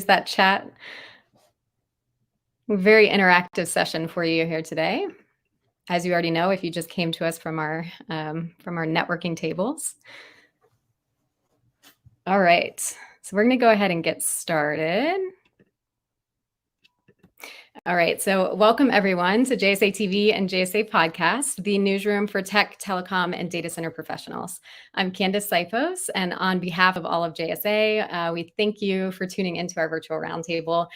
that chat. Very interactive session for you here today. As you already know, if you just came to us from our networking tables. All right, so we're going to go ahead and get started. All right, so welcome everyone to JSA TV and JSA Podcast, the newsroom for tech, telecom, and data center professionals. I'm Candace Sipos, and on behalf of all of JSA, we thank you for tuning into our virtual roundtable.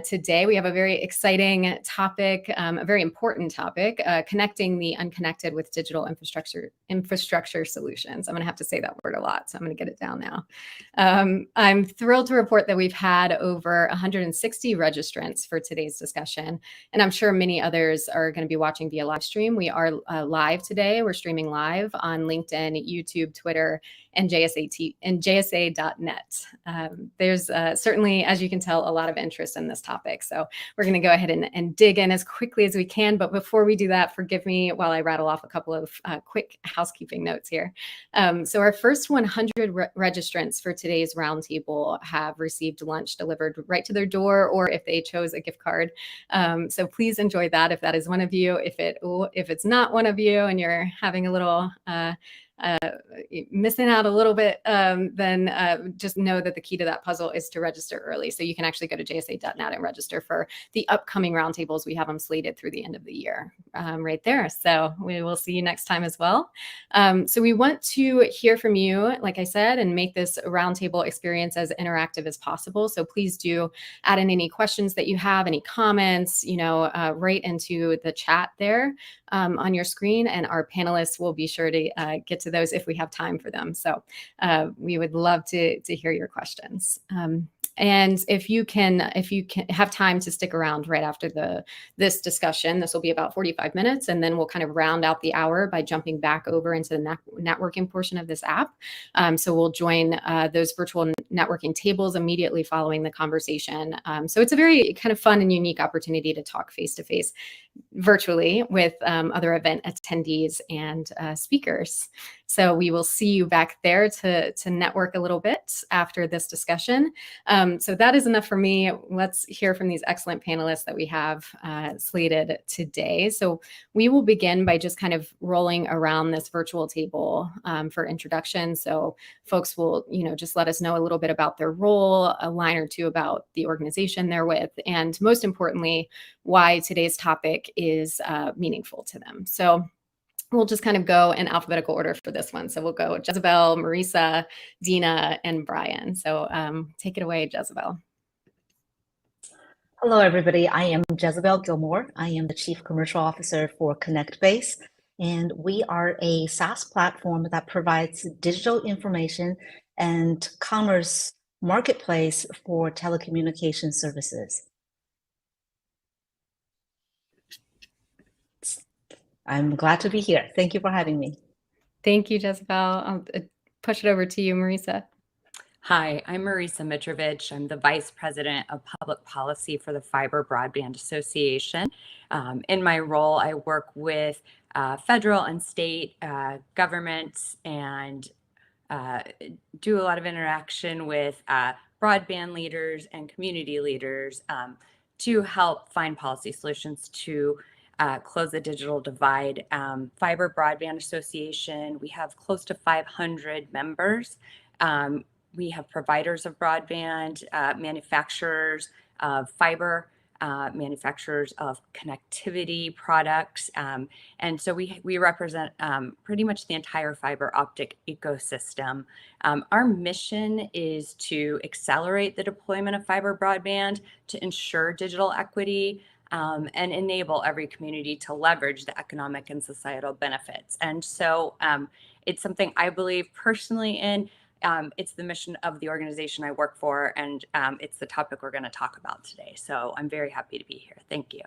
Today, we have a very exciting topic, a very important topic, connecting the unconnected with digital infrastructure solutions. I'm going to have to say that word a lot, so I'm going to get it down now. I'm thrilled to report that we've had over 160 registrants for today's discussion, and I'm sure many others are going to be watching via live stream. We are live today. We're streaming live on LinkedIn, YouTube, Twitter, and JSA.net. There's certainly, as you can tell, a lot of interest in this topic. So we're going to go ahead and dig in as quickly as we can. But before we do that, forgive me while I rattle off a couple of quick housekeeping notes here. So our first 100 registrants for today's roundtable have received lunch delivered right to their door, or if they chose a gift card. So please enjoy that if that is one of you. If it's not one of you and you're having a little missing out a little bit, then just know that the key to that puzzle is to register early. So you can actually go to jsa.net and register for the upcoming roundtables. We have them slated through the end of the year right there. So we will see you next time as well. So we want to hear from you, like I said, and make this roundtable experience as interactive as possible. So please do add in any questions that you have, any comments, right into the chat there on your screen, and our panelists will be sure to get to those if we have time for them. So we would love to hear your questions. And if you can have time to stick around right after this discussion, this will be about 45 minutes, and then we'll kind of round out the hour by jumping back over into the networking portion of this app. So we'll join those virtual networking tables immediately following the conversation. So it's a very kind of fun and unique opportunity to talk face-to-face virtually with other event attendees and speakers. So we will see you back there to network a little bit after this discussion. So that is enough for me. Let's hear from these excellent panelists that we have slated today. So we will begin by just kind of rolling around this virtual table for introduction. So folks will, just let us know a little bit about their role, a line or two about the organization they're with, and most importantly, why today's topic is meaningful to them. So we'll just kind of go in alphabetical order for this one. So we'll go Jezzibell, Marissa, Deana, and Brian. So take it away, Jezzibell. Hello, everybody. I am Jezzibell Gilmore. I am the Chief Commercial Officer for Connectbase, and we are a SaaS platform that provides digital information and commerce marketplace for telecommunication services. I'm glad to be here. Thank you for having me. Thank you, Jezzibell. I'll push it over to you, Marissa. Hi, I'm Marissa Mitrovich. I'm the Vice President of Public Policy for the Fiber Broadband Association. In my role, I work with federal and state governments and do a lot of interaction with broadband leaders and community leaders to help find policy solutions to close the digital divide. Fiber Broadband Association, we have close to 500 members. We have providers of broadband, manufacturers of fiber, manufacturers of connectivity products. And so we represent pretty much the entire fiber optic ecosystem. Our mission is to accelerate the deployment of fiber broadband to ensure digital equity, and enable every community to leverage the economic and societal benefits. And so it's something I believe personally in. It's the mission of the organization I work for, and it's the topic we're going to talk about today. So I'm very happy to be here. Thank you.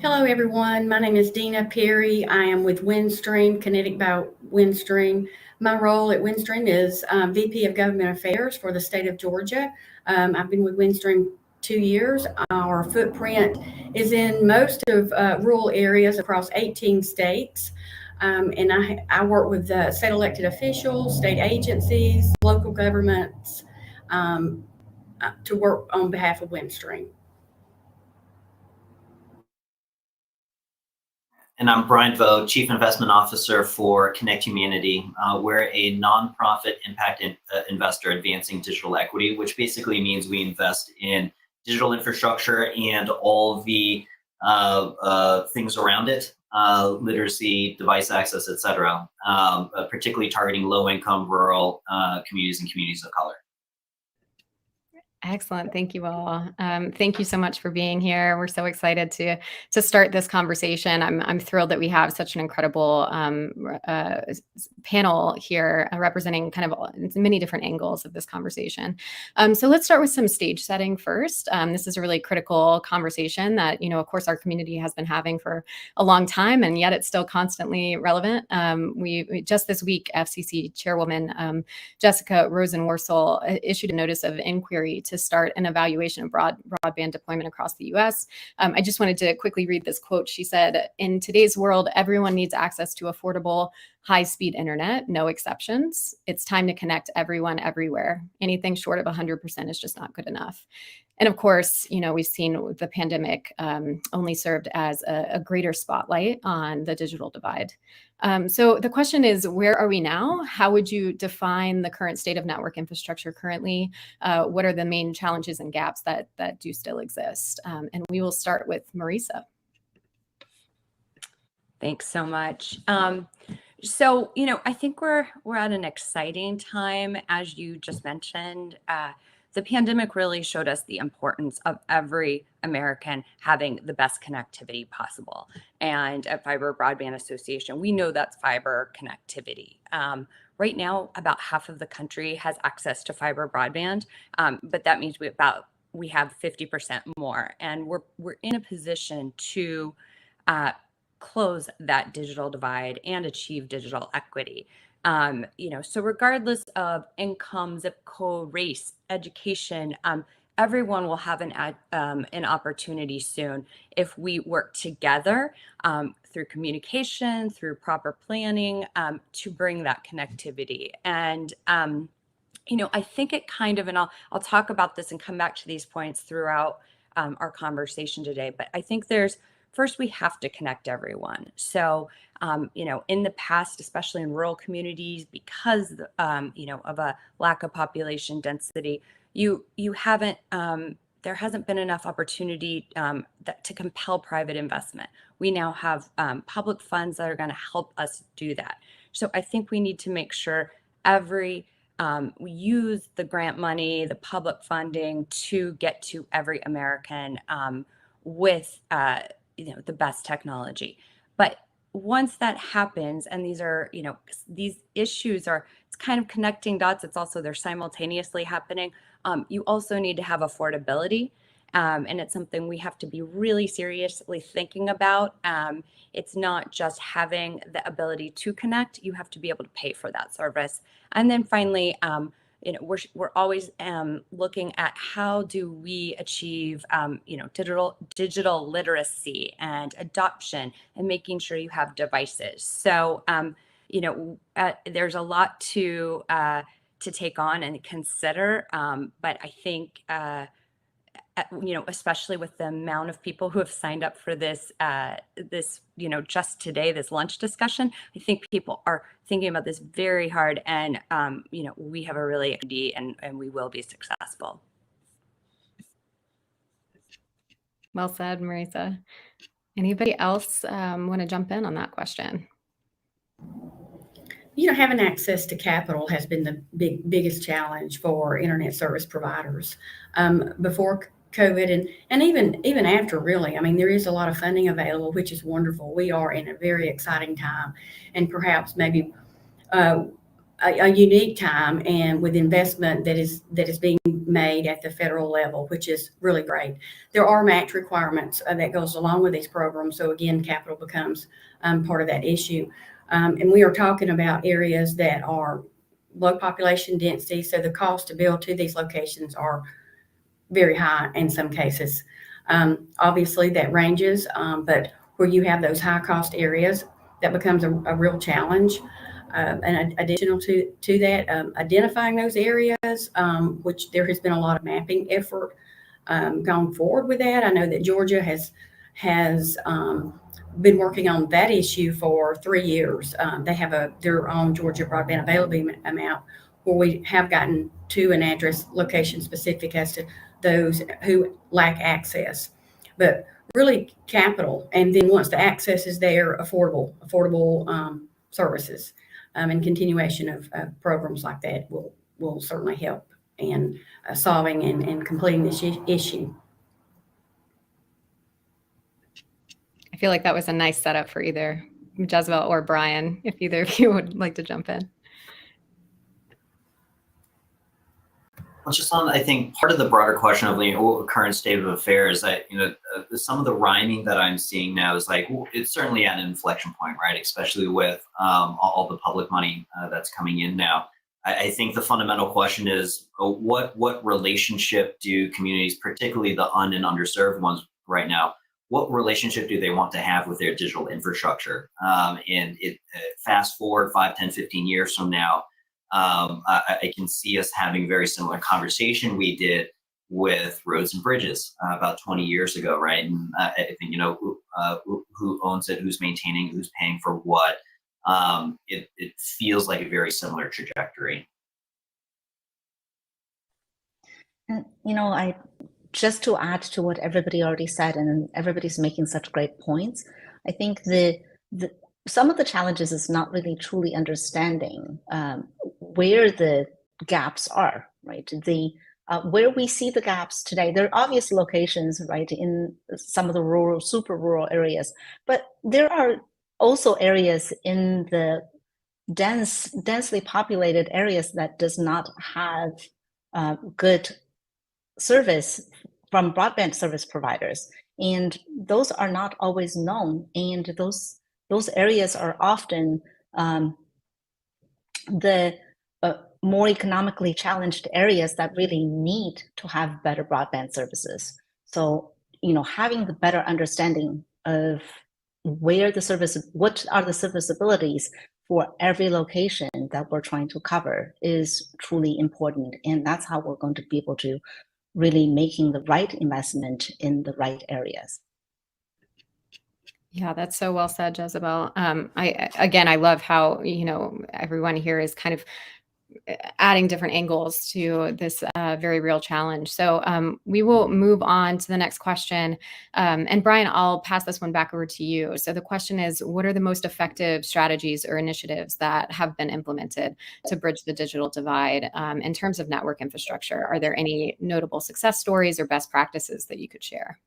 Hello, everyone. My name is Deana Perry. I am with Windstream, Kinetic by Windstream. My role at Windstream is VP of Government Affairs for the state of Georgia. I've been with Windstream 2 years. Our footprint is in most of rural areas across 18 states. And I work with state elected officials, state agencies, local governments to work on behalf of Windstream. And I'm Brian Vo, Chief Investment Officer for Connect Humanity. We're a nonprofit impact investor advancing digital equity, which basically means we invest in digital infrastructure and all the things around it, literacy, device access, et cetera, particularly targeting low-income rural communities and communities of color. Excellent. Thank you all. Thank you so much for being here. We're so excited to start this conversation. I'm thrilled that we have such an incredible panel here representing kind of many different angles of this conversation. So let's start with some stage setting first. This is a really critical conversation that, of course, our community has been having for a long time, and yet it's still constantly relevant. We just this week, FCC Chairwoman Jessica Rosenworcel issued a notice of inquiry to start an evaluation of broadband deployment across the U.S. I just wanted to quickly read this quote. She said, "In today's world, everyone needs access to affordable, high-speed internet, no exceptions. It's time to connect everyone everywhere. Anything short of 100% is just not good enough." And of course, we've seen the pandemic only served as a greater spotlight on the digital divide. So the question is, where are we now? How would you define the current state of network infrastructure currently? What are the main challenges and gaps that do still exist? And we will start with Marissa. Thanks so much. So, I think we're at an exciting time, as you just mentioned. The pandemic really showed us the importance of every American having the best connectivity possible. And at Fiber Broadband Association, we know that's fiber connectivity. Right now, about half of the country has access to fiber broadband, but that means we have 50% more, and we're in a position to close that digital divide and achieve digital equity. So regardless of income, zip code, race, education, everyone will have an opportunity soon if we work together through communication, through proper planning, to bring that connectivity. And I think it kind of, and I'll talk about this and come back to these points throughout our conversation today, but I think first, we have to connect everyone. So, in the past, especially in rural communities, because, of a lack of population density, there hasn't been enough opportunity to compel private investment. We now have public funds that are going to help us do that. So I think we need to make sure we use the grant money, the public funding to get to every American with the best technology. But once that happens, and these issues it's kind of connecting dots. It's also, they're simultaneously happening. You also need to have affordability. And it's something we have to be really seriously thinking about. It's not just having the ability to connect, you have to be able to pay for that service. And then finally, we're always looking at how do we achieve, digital literacy and adoption, and making sure you have devices. So, there's a lot to take on and consider, but I think, especially with the amount of people who have signed up for this, just today, this lunch discussion, I think people are thinking about this very hard, and, we have a really good idea, and we will be successful. Well said, Marissa. Anybody else want to jump in on that question? Having access to capital has been the biggest challenge for internet service providers. Before COVID and even after, really. I mean, there is a lot of funding available, which is wonderful. We are in a very exciting time, and perhaps maybe a unique time, and with investment that is being made at the federal level, which is really great. There are match requirements that goes along with these programs. So again, capital becomes part of that issue. And we are talking about areas that are low population density. So the cost to build to these locations are very high in some cases. Obviously that ranges, but where you have those high cost areas, that becomes a real challenge. And additional to that, identifying those areas, which there has been a lot of mapping effort gone forward with that. I know that Georgia has been working on that issue for 3 years. They have their own Georgia broadband availability amount, where we have gotten to an address location specific as to those who lack access. But really capital, and then once the access is there, affordable services and continuation of programs like that will certainly help in solving and completing this issue. I feel like that was a nice setup for either Jezzibell or Brian, if either of you would like to jump in. Well, just on, I think part of the broader question of current state of affairs, that some of the rhyming that I'm seeing now is like, well, it's certainly at an inflection point, right? Especially with all the public money that's coming in now. I think the fundamental question is, what relationship do communities, particularly the and underserved ones right now, what relationship do they want to have with their digital infrastructure? And fast forward 5, 10, 15 years from now, I can see us having very similar conversation we did with roads and bridges about 20 years ago, right? And I think, who owns it, who's maintaining, who's paying for what. It feels like a very similar trajectory. And, just to add to what everybody already said, and everybody's making such great points, I think some of the challenges is not really truly understanding where the gaps are, right? Where we see the gaps today, there are obvious locations, right, in some of the rural, super rural areas, but there are also areas in the densely populated areas that does not have good service from broadband service providers, and those are not always known, and those areas are often the more economically challenged areas that really need to have better broadband services. So, having the better understanding of what are the serviceabilities for every location that we're trying to cover is truly important. And that's how we're going to be able to really making the right investment in the right areas. Yeah, that's so well said, Jezzibell. I love how, everyone here is kind of adding different angles to this very real challenge. So we will move on to the next question. And Brian, I'll pass this one back over to you. So the question is, what are the most effective strategies or initiatives that have been implemented to bridge the digital divide in terms of network infrastructure? Are there any notable success stories or best practices that you could share?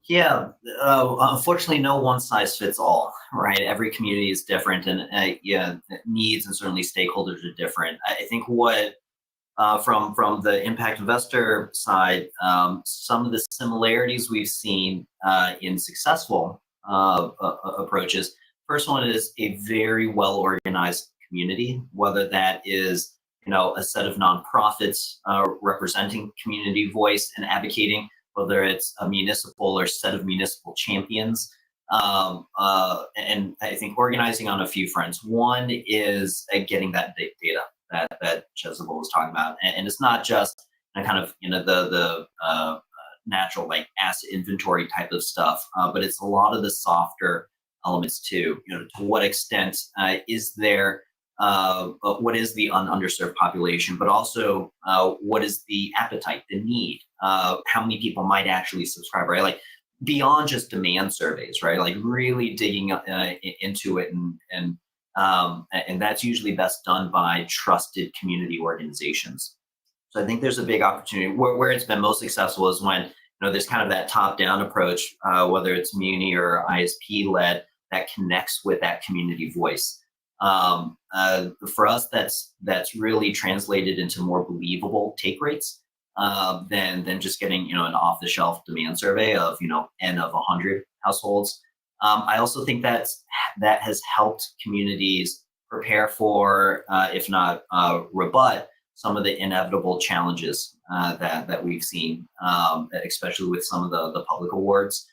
Yeah, unfortunately, no one size fits all, right? Every community is different, and needs and certainly stakeholders are different. I think what from the impact investor side, some of the similarities we've seen in successful approaches. First one is a very well organized community, whether that is a set of nonprofits representing community voice and advocating, whether it's a municipal or set of municipal champions. And I think organizing on a few fronts. One is getting that data that Jezzibell was talking about. And it's not just kind of, the natural like asset inventory type of stuff, but it's a lot of the softer elements too. To what extent is there, what is the underserved population, but also what is the appetite, the need, how many people might actually subscribe, right? Like beyond just demand surveys, right? Like really digging into it, and that's usually best done by trusted community organizations. So I think there's a big opportunity. Where it's been most successful is when there's kind of that top-down approach, whether it's Muni or ISP led, that connects with that community voice. For us, that's really translated into more believable take rates than just getting an off-the-shelf demand survey of N of 100 households. I also think that has helped communities prepare for, if not rebut, some of the inevitable challenges that we've seen, especially with some of the public awards.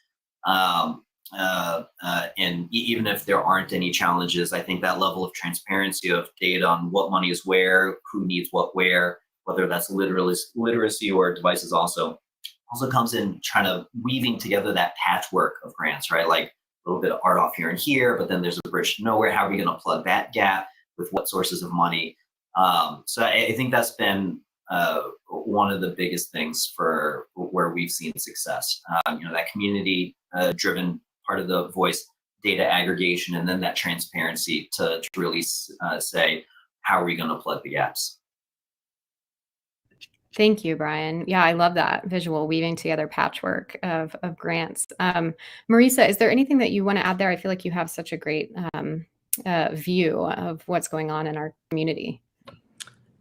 even if there aren't any challenges, I think that level of transparency of data on what money is where, who needs what where, whether that's literacy or devices also comes in trying to weaving together that patchwork of grants, right? Like a little bit of art off here and here, but then there's a bridge to nowhere. How are we going to plug that gap with what sources of money? So I think that's been one of the biggest things for where we've seen success. That community driven part of the voice data aggregation, and then that transparency to really say, how are we going to plug the gaps? Thank you, Brian. Yeah, I love that visual, weaving together patchwork of grants. Marissa, is there anything that you want to add there? I feel like you have such a great view of what's going on in our community.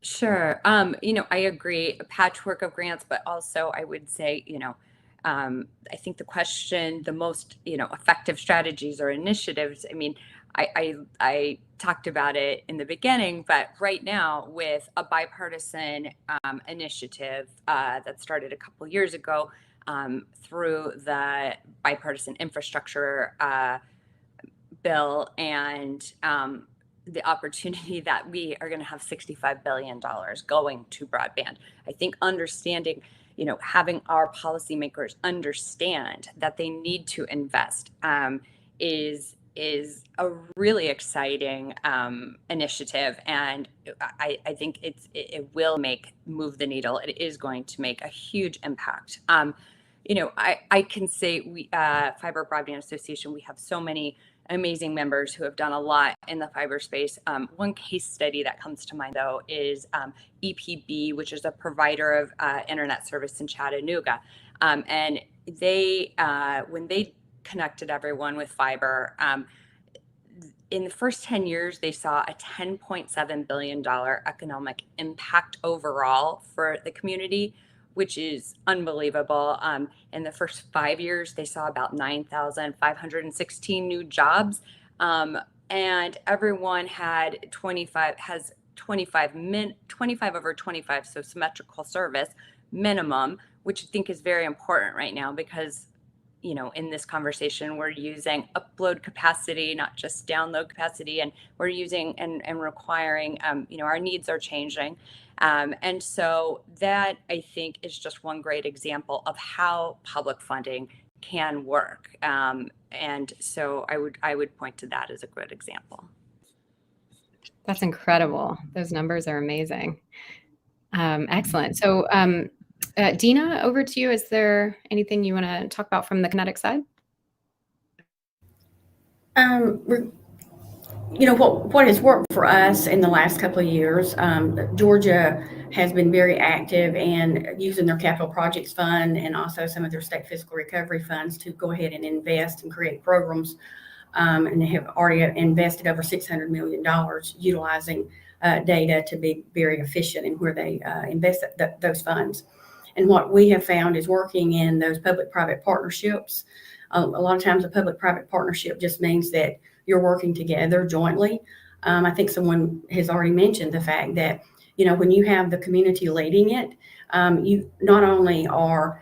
Sure. I agree, a patchwork of grants, but also I would say, I think the question, the most, effective strategies or initiatives, I talked about it in the beginning, but right now with a bipartisan initiative that started a couple years ago through the bipartisan infrastructure bill and the opportunity that we are going to have $65 billion going to broadband. I think understanding, having our policymakers understand that they need to invest is a really exciting initiative, and I think it will move the needle. It is going to make a huge impact. I can say we Fiber Broadband Association, we have so many amazing members who have done a lot in the fiber space. One case study that comes to mind, though, is EPB, which is a provider of internet service in Chattanooga. And they, when they connected everyone with fiber, in the first 10 years, they saw a $10.7 billion economic impact overall for the community, which is unbelievable. In the first 5 years, they saw about 9,516 new jobs. And everyone had 25 over 25, so symmetrical service minimum, which I think is very important right now because, in this conversation, we're using upload capacity, not just download capacity, and we're using and requiring, our needs are changing. And so that, I think, is just one great example of how public funding can work. And so I would point to that as a good example. That's incredible. Those numbers are amazing. Excellent. So Deana, over to you. Is there anything you want to talk about from the Kinetic side? What has worked for us in the last couple of years, Georgia has been very active in using their capital projects fund and also some of their state fiscal recovery funds to go ahead and invest and create programs. And they have already invested over $600 million utilizing data to be very efficient in where they invest those funds. And what we have found is working in those public-private partnerships. A lot of times a public-private partnership just means that you're working together jointly. I think someone has already mentioned the fact that, when you have the community leading it, you not only are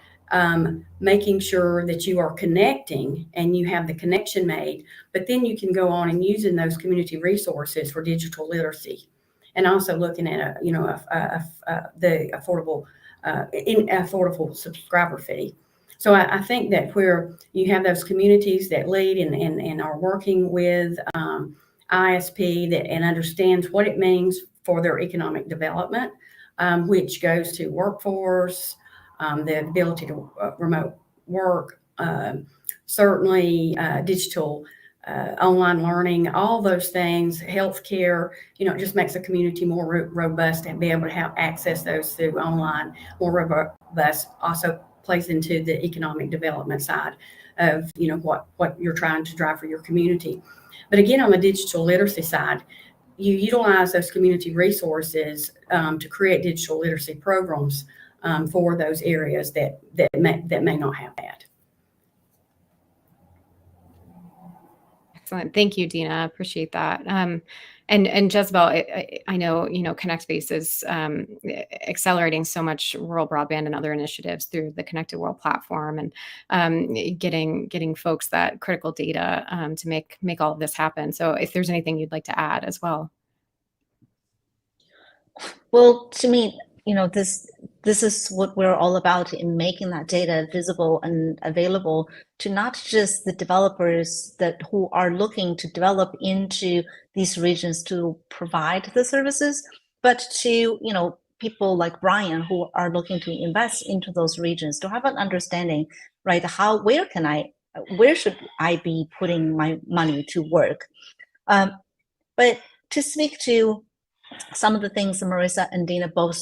making sure that you are connecting and you have the connection made, but then you can go on and using those community resources for digital literacy, and also looking at the affordable subscriber fee. So I think that where you have those communities that lead and are working with ISP and understands what it means for their economic development, which goes to workforce, the ability to remote work, certainly digital online learning, all those things, healthcare, it just makes the community more robust and be able to have access those through online, more robust, also plays into the economic development side of, what you're trying to drive for your community. But again, on the digital literacy side, you utilize those community resources to create digital literacy programs for those areas that may not have that. Excellent. Thank you, Deana. Appreciate that. And Jezzibell, I know, Connectbase is accelerating so much rural broadband and other initiatives through the Connected World platform, and getting folks that critical data to make all of this happen. So if there's anything you'd like to add as well. Well, to me, this is what we're all about in making that data visible and available to not just the developers who are looking to develop into these regions to provide the services, but to people like Brian who are looking to invest into those regions to have an understanding, right? Where should I be putting my money to work? But to speak to some of the things that Marissa and Deana both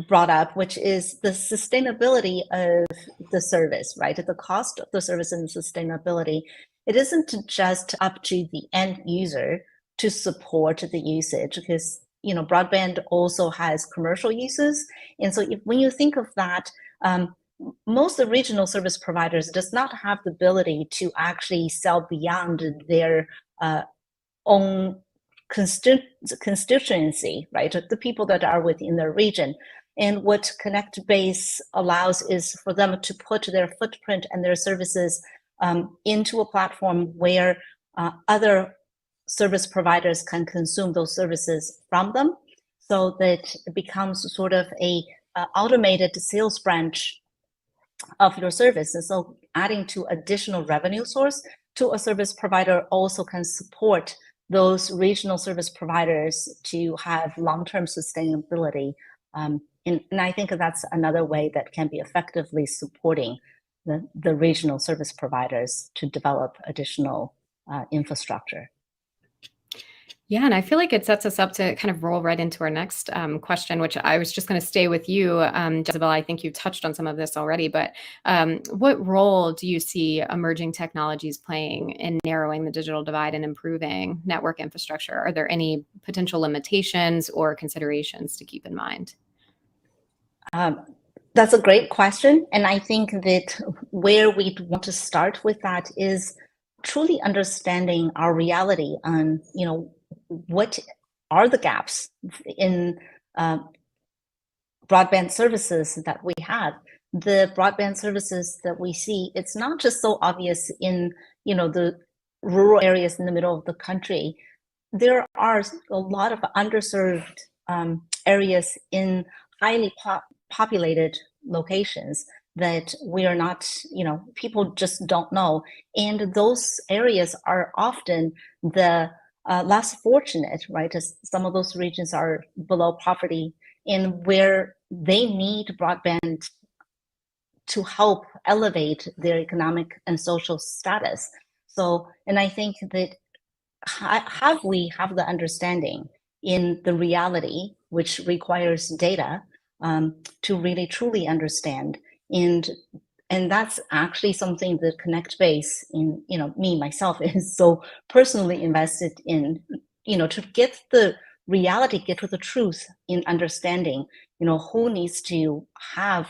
brought up, which is the sustainability of the service, right? The cost of the service and sustainability. It isn't just up to the end user to support the usage, because broadband also has commercial uses. And so when you think of that, most of the regional service providers does not have the ability to actually sell beyond their own constituency, right? The people that are within their region. And what Connectbase allows is for them to put their footprint and their services into a platform where other service providers can consume those services from them, so that it becomes sort of a automated sales branch of your service. And so adding to additional revenue source to a service provider also can support those regional service providers to have long-term sustainability. And I think that's another way that can be effectively supporting the regional service providers to develop additional infrastructure. Yeah, and I feel like it sets us up to kind of roll right into our next question, which I was just going to stay with you, Jezzibell. I think you touched on some of this already, but what role do you see emerging technologies playing in narrowing the digital divide and improving network infrastructure? Are there any potential limitations or considerations to keep in mind? That's a great question. And I think that where we want to start with that is truly understanding our reality on, what are the gaps in broadband services that we have. The broadband services that we see, it's not just so obvious in, the rural areas in the middle of the country. There are a lot of underserved areas in highly populated locations that we are not, people just don't know. And those areas are often the less fortunate, right? As some of those regions are below poverty, and where they need broadband to help elevate their economic and social status. So, and I think that we have the understanding in the reality, which requires data to really truly understand. And that's actually something that Connectbase, me myself is so personally invested in, to get the reality, get to the truth in understanding, who needs to have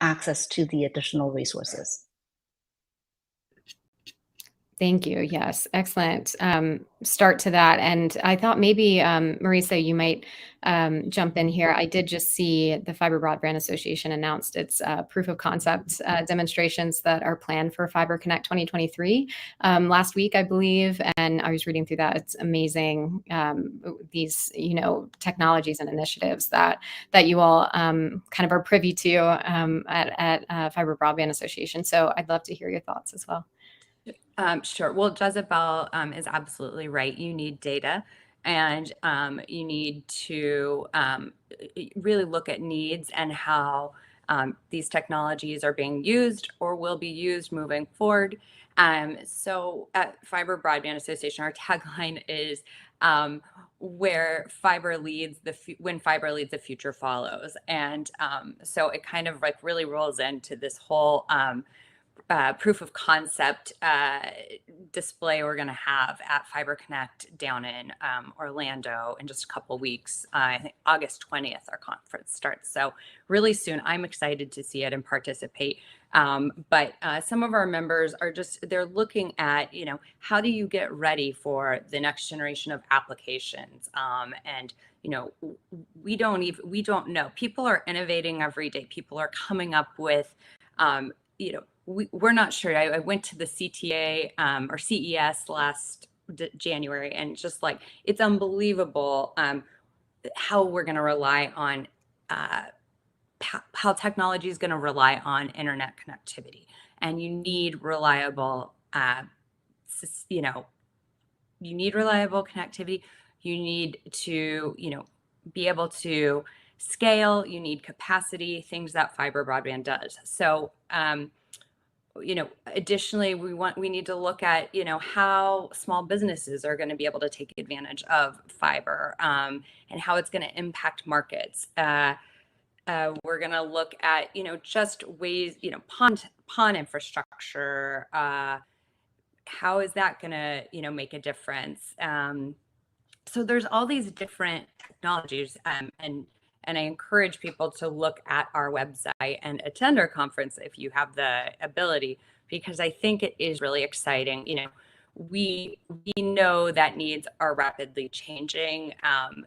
access to the additional resources. Thank you. Yes, excellent start to that. And I thought maybe, Marissa, you might jump in here. I did just see the Fiber Broadband Association announced its proof of concept demonstrations that are planned for Fiber Connect 2023 last week, I believe. And I was reading through that. It's amazing, these, technologies and initiatives that you all kind of are privy to at Fiber Broadband Association. So I'd love to hear your thoughts as well. Sure. Well, Jezzibell is absolutely right. You need data, and you need to really look at needs and how these technologies are being used or will be used moving forward. So at Fiber Broadband Association, our tagline is where fiber leads, when fiber leads, the future follows. And so it kind of really rolls into this whole proof of concept display we're going to have at Fiber Connect down in Orlando in just a couple of weeks. I think August 20th, our conference starts. So really soon. I'm excited to see it and participate. But some of our members are they're looking at, how do you get ready for the next generation of applications? And we don't know. People are innovating every day. People are coming up with, we're not sure. I went to the CTA or CES last January, and just like, it's unbelievable how we're going to rely on, how technology is going to rely on internet connectivity. And you need reliable, you need reliable connectivity. You need to, be able to scale. You need capacity, things that fiber broadband does. So, additionally, we need to look at, how small businesses are going to be able to take advantage of fiber, and how it's going to impact markets. We're going to look at, just ways, pond infrastructure. How is that going to, make a difference? So there's all these different technologies, and I encourage people to look at our website and attend our conference if you have the ability, because I think it is really exciting. We know that needs are rapidly changing.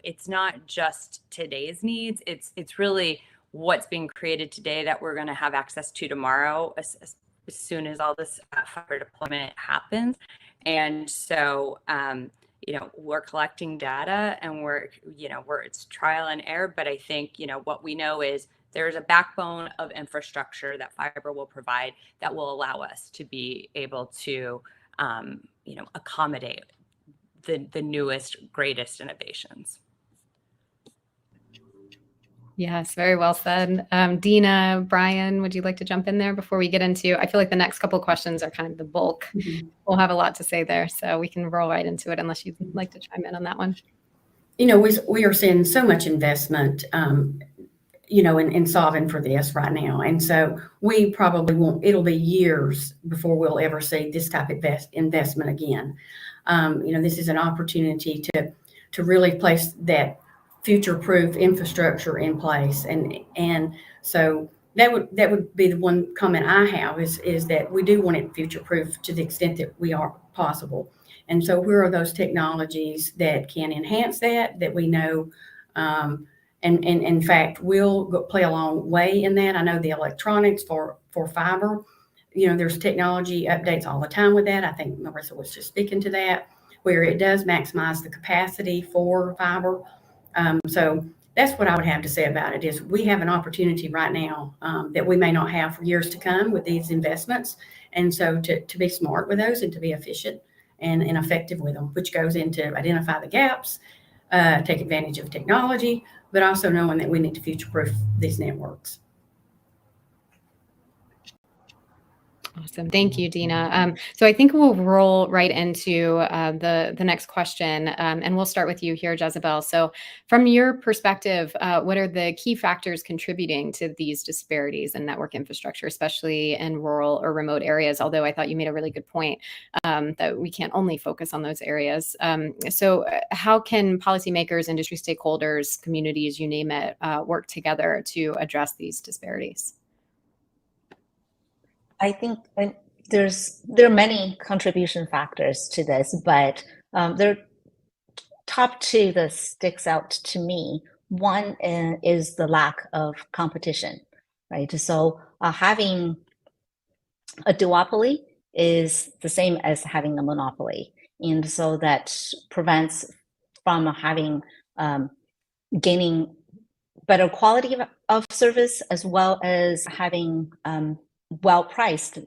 It's not just today's needs. It's really what's being created today that we're going to have access to tomorrow, as soon as all this fiber deployment happens. And so, we're collecting data, and it's trial and error. But I think, what we know is there's a backbone of infrastructure that fiber will provide that will allow us to be able to, accommodate the newest, greatest innovations. Yes, very well said. Deana, Brian, would you like to jump in there before we get into, I feel like the next couple of questions are kind of the bulk. Mm-hmm. We'll have a lot to say there, so we can roll right into it unless you'd like to chime in on that one. We are seeing so much investment, in solving for this right now. And so we probably it'll be years before we'll ever see this type of investment again. This is an opportunity to really place that future-proof infrastructure in place, and so that would be the one comment I have is that we do want it future-proof to the extent that we are possible. And so where are those technologies that can enhance that we know, and in fact will play a long way in that. I know the electronics for fiber, there's technology updates all the time with that. I think Marissa was just speaking to that, where it does maximize the capacity for fiber. So that's what I would have to say about it, is we have an opportunity right now that we may not have for years to come with these investments. And so to be smart with those and to be efficient and effective with them, which goes into identify the gaps, take advantage of technology, but also knowing that we need to future-proof these networks. Awesome. Thank you, Deana. So I think we'll roll right into the next question, and we'll start with you here, Jezzibell. So from your perspective, what are the key factors contributing to these disparities in network infrastructure, especially in rural or remote areas? Although I thought you made a really good point that we can't only focus on those areas. So how can policymakers, industry stakeholders, communities, you name it, work together to address these disparities? I think there are many contribution factors to this, but there are top two that sticks out to me. One is the lack of competition, right? So having a duopoly is the same as having a monopoly, and so that prevents from having gaining better quality of service, as well as having well-priced,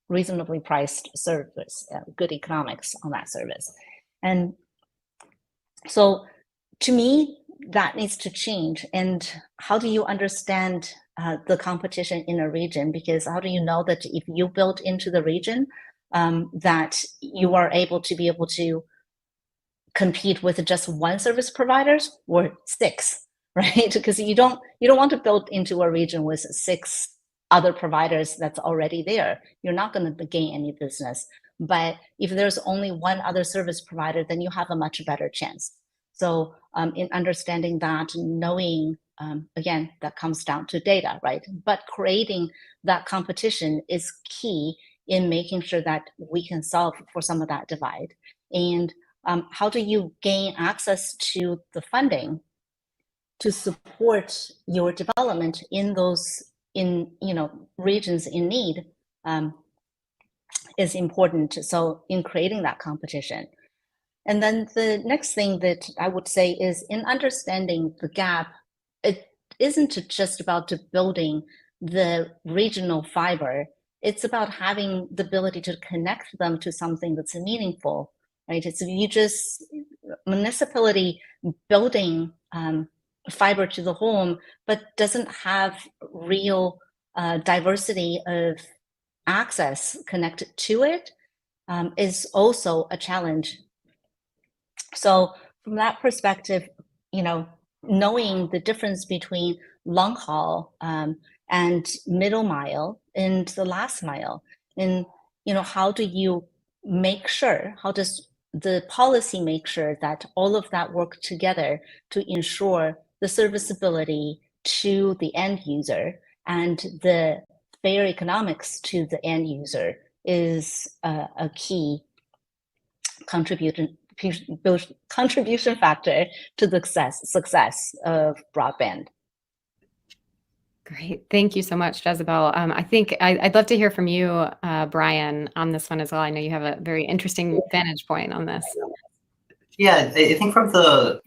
reasonably priced service, good economics on that service. And so to me, that needs to change. And how do you understand the competition in a region? Because how do you know that if you build into the region, that you are able to compete with just one service providers or six, right? Because you don't want to build into a region with six other providers that's already there. You're not going to gain any business. But if there's only one other service provider, then you have a much better chance. So in understanding that, knowing, again, that comes down to data, right? But creating that competition is key in making sure that we can solve for some of that divide. And how do you gain access to the funding to support your development in those regions in need is important. So in creating that competition. And then the next thing that I would say is in understanding the gap, it isn't just about building the regional fiber. It's about having the ability to connect them to something that's meaningful, right? It's municipality building fiber to the home, but doesn't have real diversity of access connected to it is also a challenge. So from that perspective, knowing the difference between long haul and middle mile and the last mile, and how do you make sure, how does the policy make sure that all of that work together to ensure the serviceability to the end user and the fair economics to the end user is a key contribution factor to the success of broadband. Great. Thank you so much, Jezzibell. I think I'd love to hear from you, Brian, on this one as well. I know you have a very interesting vantage point on this. Yeah, I think from the,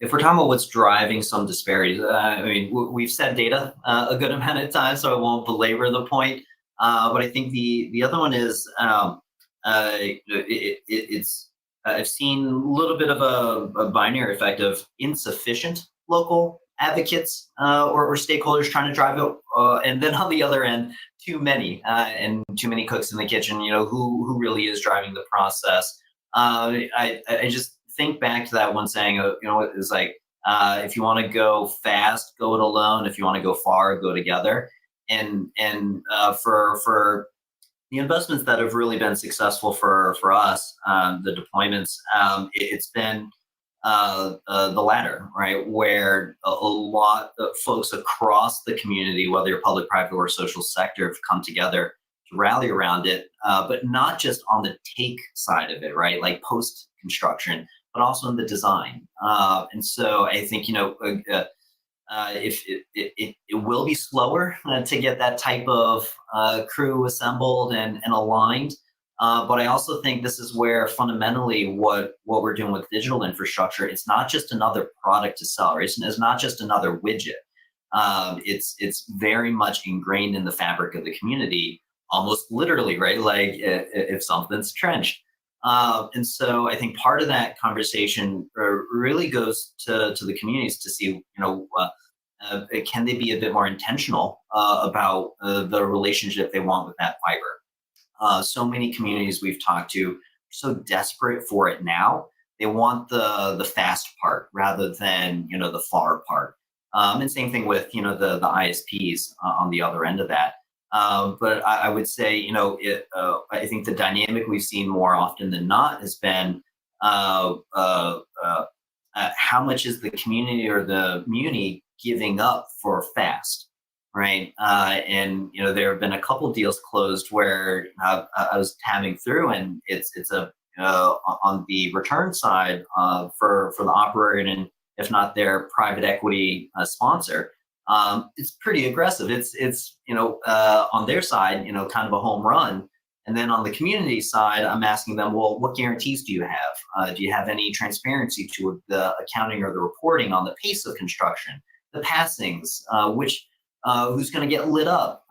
if we're talking about what's driving some disparities, I mean, we've said data a good amount of times, so I won't belabor the point. But I think the other one is I've seen a little bit of a binary effect of insufficient local advocates or stakeholders trying to drive it, and then on the other end, too many and too many cooks in the kitchen. Who really is driving the process? I just think back to that one saying, it's like, if you want to go fast, go it alone. If you want to go far, go together. And for the investments that have really been successful for us, the deployments, it's been the latter, right? Where a lot of folks across the community, whether you're public, private, or social sector, have come together to rally around it, but not just on the take side of it, right? Like post-construction, but also in the design. And so I think, if it will be slower to get that type of crew assembled and aligned. But I also think this is where fundamentally what we're doing with digital infrastructure, it's not just another product to sell, right? It's not just another widget. It's very much ingrained in the fabric of the community, almost literally, right? Like if something's trenched. And so I think part of that conversation really goes to the communities to see, can they be a bit more intentional about the relationship they want with that fiber? So many communities we've talked to are so desperate for it now. They want the fast part rather than the far part. And same thing with the ISPs on the other end of that. But I would say I think the dynamic we've seen more often than not has been how much is the community or the muni giving up for fast, right? And there have been a couple deals closed where I was tabbing through, and it's on the return side for the operator, and if not their private equity sponsor, it's pretty aggressive. It's on their side, kind of a home run. And then on the community side, I'm asking them, well, what guarantees do you have? Do you have any transparency to the accounting or the reporting on the pace of construction, the passings, who's going to get lit up?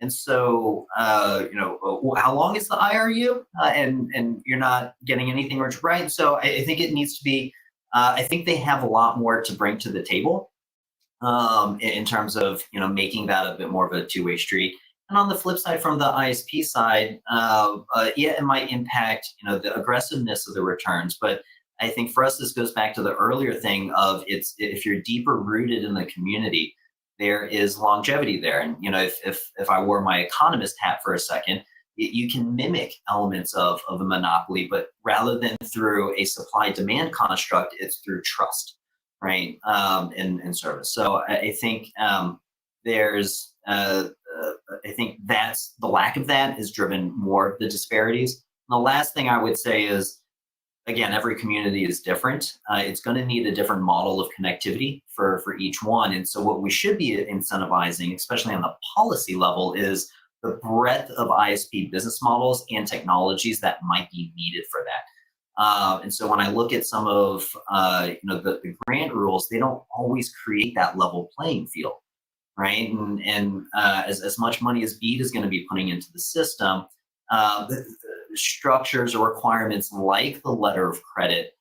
And so, how long is the IRU? And you're not getting anything right. So I think it needs to be, I think they have a lot more to bring to the table in terms of, making that a bit more of a two-way street. And on the flip side, from the ISP side, it might impact, the aggressiveness of the returns. But I think for us, this goes back to the earlier thing of if you're deeper rooted in the community, there is longevity there. And, you know, if I wore my economist hat for a second, you can mimic elements of a monopoly, but rather than through a supply demand construct, it's through trust, right? And service. So I think there's, I think that's the lack of that is driven more of the disparities. And the last thing I would say is, again, every community is different. It's going to need a different model of connectivity for each one. And so what we should be incentivizing, especially on the policy level, is the breadth of ISP business models and technologies that might be needed for that. And so when I look at some of you know, the grant rules, they don't always create that level playing field, right? And as much money as BEAD is going to be putting into the system, the structures or requirements like the letter of credit,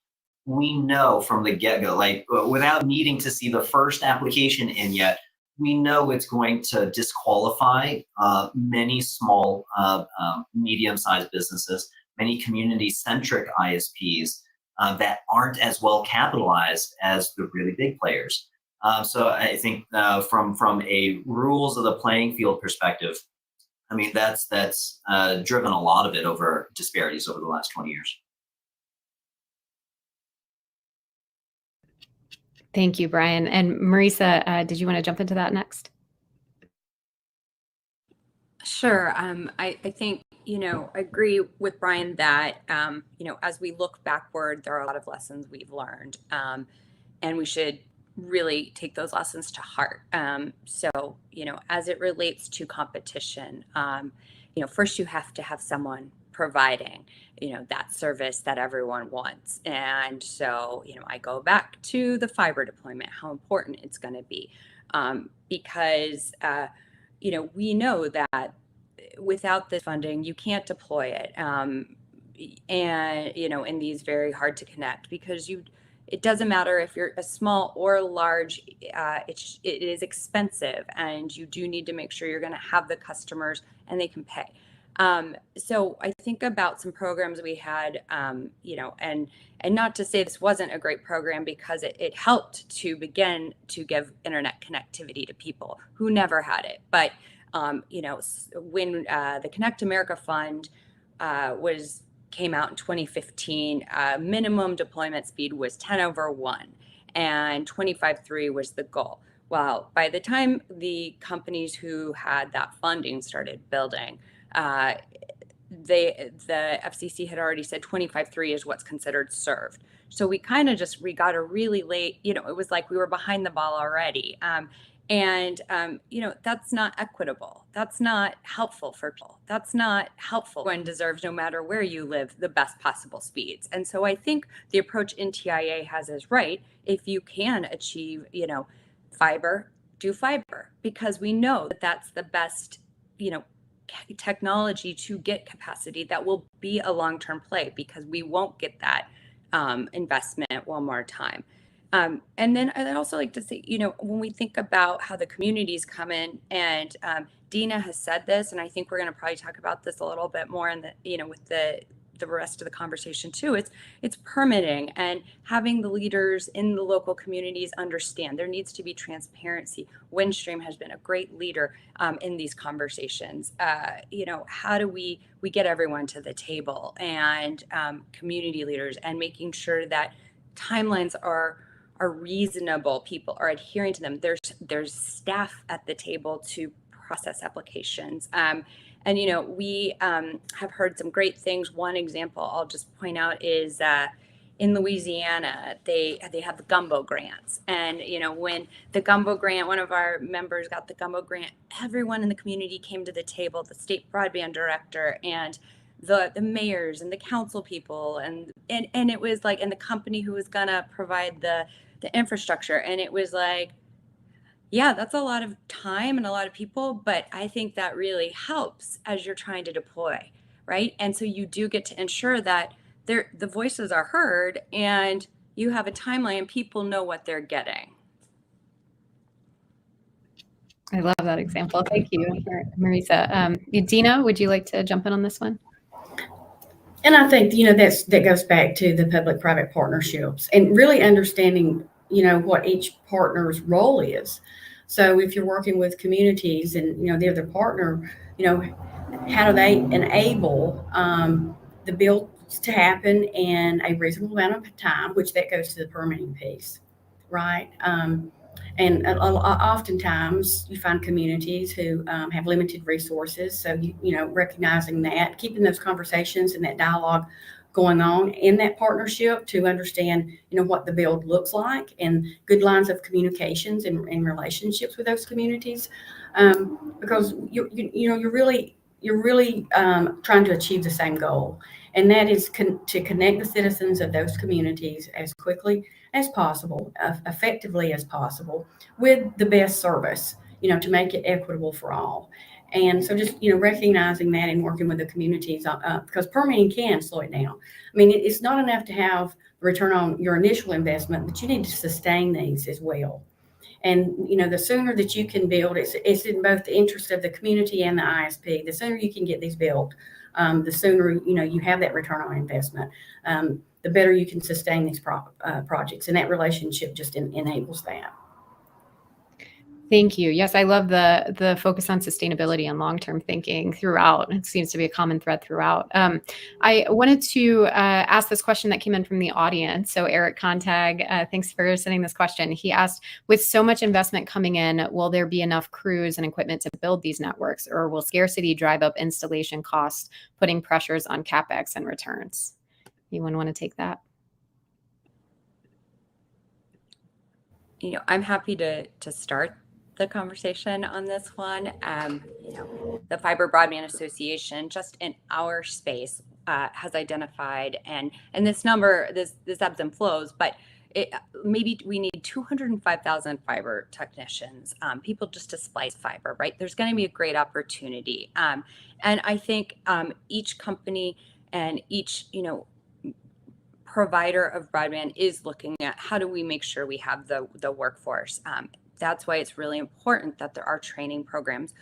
we know from the get-go, like without needing to see the first application in yet, we know it's going to disqualify many small, medium-sized businesses, many community-centric ISPs that aren't as well capitalized as the really big players. So I think from a rules of the playing field perspective, I mean, that's driven a lot of it over disparities over the last 20 years. Thank you, Brian. And Marissa, did you want to jump into that next? Sure. I think, you know, I agree with Brian that, you know, as we look backward, there are a lot of lessons we've learned, and we should really take those lessons to heart. So, you know, as it relates to competition, you know, first you have to have someone providing, you know, that service that everyone wants. And so, you know, I go back to the fiber deployment, how important it's going to be, because, you know, we know that without this funding, you can't deploy it. And, you know, in these very hard to connect, because it doesn't matter if you're a small or large, it is expensive, and you do need to make sure you're going to have the customers and they can pay. So I think about some programs we had, you know, and not to say this wasn't a great program, because it helped to begin to give internet connectivity to people who never had it. But, you know, when the Connect America Fund came out in 2015, minimum deployment speed was 10/1, and 25/3 was the goal. Well, by the time the companies who had that funding started building, the FCC had already said 25/3 is what's considered served. So we kind of we got a really late, you know, it was like we were behind the ball already. You know, that's not equitable. That's not helpful for people. That's not helpful. Everyone deserves, no matter where you live, the best possible speeds. And so I think the approach NTIA has is right. If you can achieve, you know, fiber, do fiber, because we know that that's the best, you know, technology to get capacity that will be a long-term play, because we won't get that investment one more time. And then I'd also like to say, you know, when we think about how the communities come in, and Deana has said this, and I think we're going to probably talk about this a little bit more in the, you know, with the rest of the conversation too. It's permitting, and having the leaders in the local communities understand there needs to be transparency. Windstream has been a great leader in these conversations. You know, how do we get everyone to the table, and community leaders, and making sure that timelines are reasonable, people are adhering to them. There's staff at the table to process applications. And, you know, we have heard some great things. One example I'll just point out is in Louisiana, they have the gumbo grants. And, you know, when the gumbo grant, one of our members got the gumbo grant, everyone in the community came to the table, the state broadband director and the mayors and the council people. And it was like, and the company who was going to provide the infrastructure. And it was like, yeah, that's a lot of time and a lot of people, but I think that really helps as you're trying to deploy, right? And so you do get to ensure that the voices are heard, and you have a timeline, people know what they're getting. I love that example. Thank you, Marissa. Deana, would you like to jump in on this one? And I think, you know, that goes back to the public-private partnerships and really understanding, you know, what each partner's role is. So if you're working with communities and, they're the partner, how do they enable the build to happen in a reasonable amount of time, which that goes to the permitting piece, right? And oftentimes you find communities who have limited resources. So, recognizing that, keeping those conversations and that dialogue going on in that partnership to understand, what the build looks like and good lines of communications and relationships with those communities. Because you're really trying to achieve the same goal. And that is to connect the citizens of those communities as quickly as possible, effectively as possible, with the best service, to make it equitable for all. And so just, recognizing that and working with the communities, because permitting can slow it down. I mean, it's not enough to have return on your initial investment, but you need to sustain these as well. And, the sooner that you can build, it's in both the interest of the community and the ISP. The sooner you can get these built, the sooner, you have that return on investment, the better you can sustain these projects. And that relationship just enables that. Thank you. Yes, I love the focus on sustainability and long-term thinking throughout. It seems to be a common thread throughout. I wanted to ask this question that came in from the audience. So Eric Contag, thanks for sending this question. He asked, with so much investment coming in, will there be enough crews and equipment to build these networks, or will scarcity drive up installation costs, putting pressures on CapEx and returns? Anyone want to take that? I'm happy to start the conversation on this one. The Fiber Broadband Association, just in our space, has identified, and this number, this ebbs and flows, but maybe we need 205,000 fiber technicians, people just to splice fiber, right? There's going to be a great opportunity. And I think each company and each, provider of broadband is looking at how do we make sure we have the workforce. That's why it's really important that there are training programs.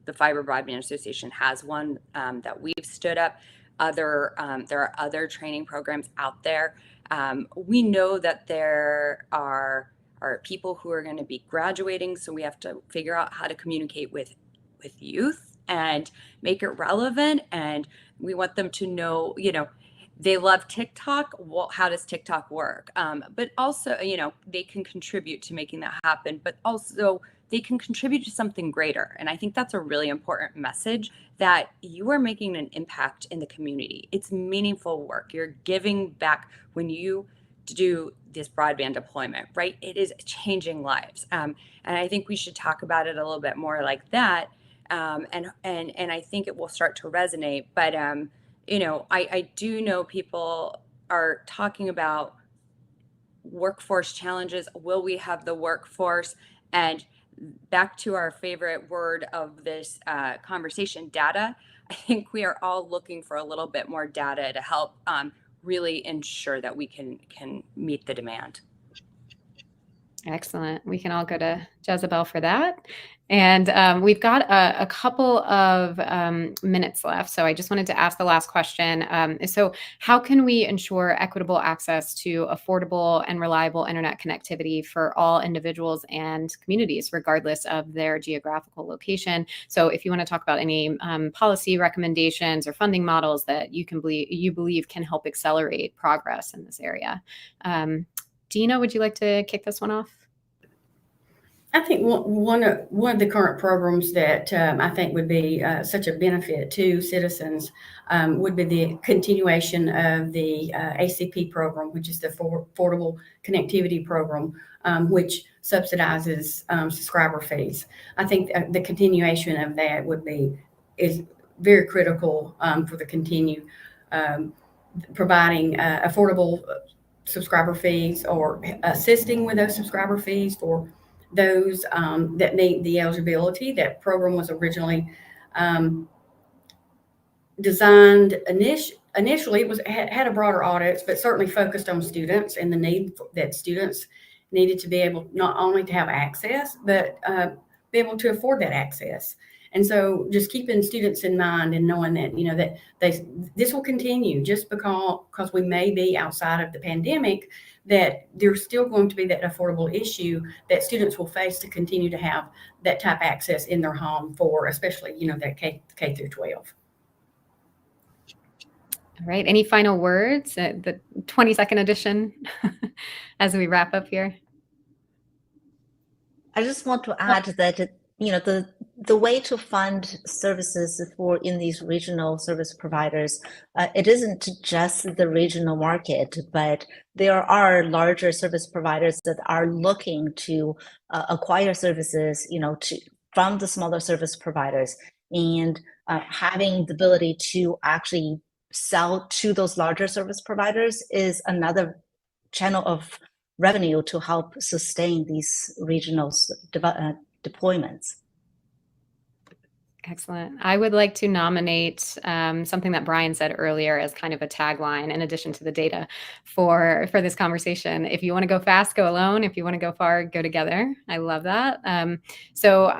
The Fiber Broadband Association has one that we've stood up. There are other training programs out there. We know that there are people who are going to be graduating, so we have to figure out how to communicate with youth and make it relevant. And we want them to know, they love TikTok. Well, how does TikTok work? But also, they can contribute to making that happen, but also they can contribute to something greater. And I think that's a really important message, that you are making an impact in the community. It's meaningful work. You're giving back when you do this broadband deployment, right? It is changing lives. And I think we should talk about it a little bit more like that. And I think it will start to resonate. But I do know people are talking about workforce challenges. Will we have the workforce? And back to our favorite word of this conversation, data. I think we are all looking for a little bit more data to help really ensure that we can meet the demand. Excellent. We can all go to Jezzibell for that. And we've got a couple of minutes left. So I just wanted to ask the last question. So how can we ensure equitable access to affordable and reliable internet connectivity for all individuals and communities, regardless of their geographical location? So if you want to talk about any policy recommendations or funding models that you believe can help accelerate progress in this area. Deana, would you like to kick this one off? I think one of the current programs that I think would be such a benefit to citizens would be the continuation of the ACP program, which is the Affordable Connectivity Program, which subsidizes subscriber fees. I think the continuation of that is very critical for the continued providing affordable subscriber fees, or assisting with those subscriber fees for those that meet the eligibility. That program was originally designed initially. It had a broader audience, but certainly focused on students and the need that students needed to be able not only to have access, but be able to afford that access. And so just keeping students in mind and knowing that, that this will continue just because we may be outside of the pandemic, that there's still going to be that affordable issue that students will face to continue to have that type of access in their home for, especially, that K through 12. All right. Any final words? The 22nd edition as we wrap up here. I just want to add that the way to fund services in these regional service providers, it isn't just the regional market, but there are larger service providers that are looking to acquire services, from the smaller service providers, and having the ability to actually sell to those larger service providers is another channel of revenue to help sustain these regional deployments. Excellent. I would like to nominate something that Brian said earlier as kind of a tagline in addition to the data for this conversation. If you want to go fast, go alone. If you want to go far, go together. I love that. So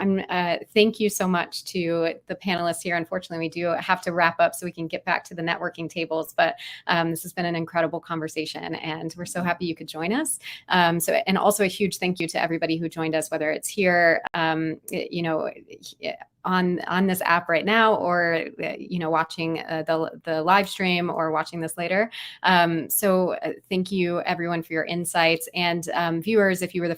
thank you so much to the panelists here. Unfortunately, we do have to wrap up so we can get back to the networking tables, but this has been an incredible conversation and we're so happy you could join us. And also a huge thank you to everybody who joined us, whether it's here, on this app right now, or watching the live stream or watching this later. So thank you everyone for your insights, and viewers, if you were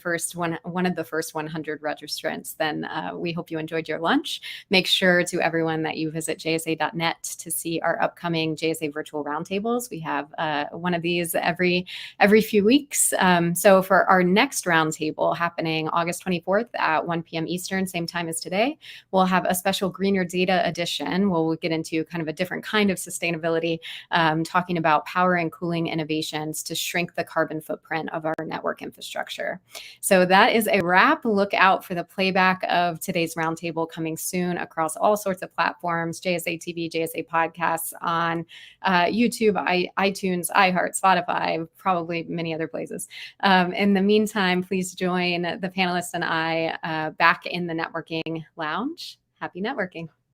one of the first 100 registrants, then we hope you enjoyed your lunch. Make sure to everyone that you visit jsa.net to see our upcoming JSA virtual roundtables. We have one of these every few weeks. So for our next roundtable happening August 24th at 1 p.m. Eastern, same time as today, we'll have a special greener data edition where we'll get into kind of a different kind of sustainability, talking about power and cooling innovations to shrink the carbon footprint of our network infrastructure. So that is a wrap. Look out for the playback of today's roundtable coming soon across all sorts of platforms, JSA TV, JSA podcasts on YouTube, iTunes, iHeart, Spotify, probably many other places. In the meantime, please join the panelists and I back in the networking lounge. Happy networking.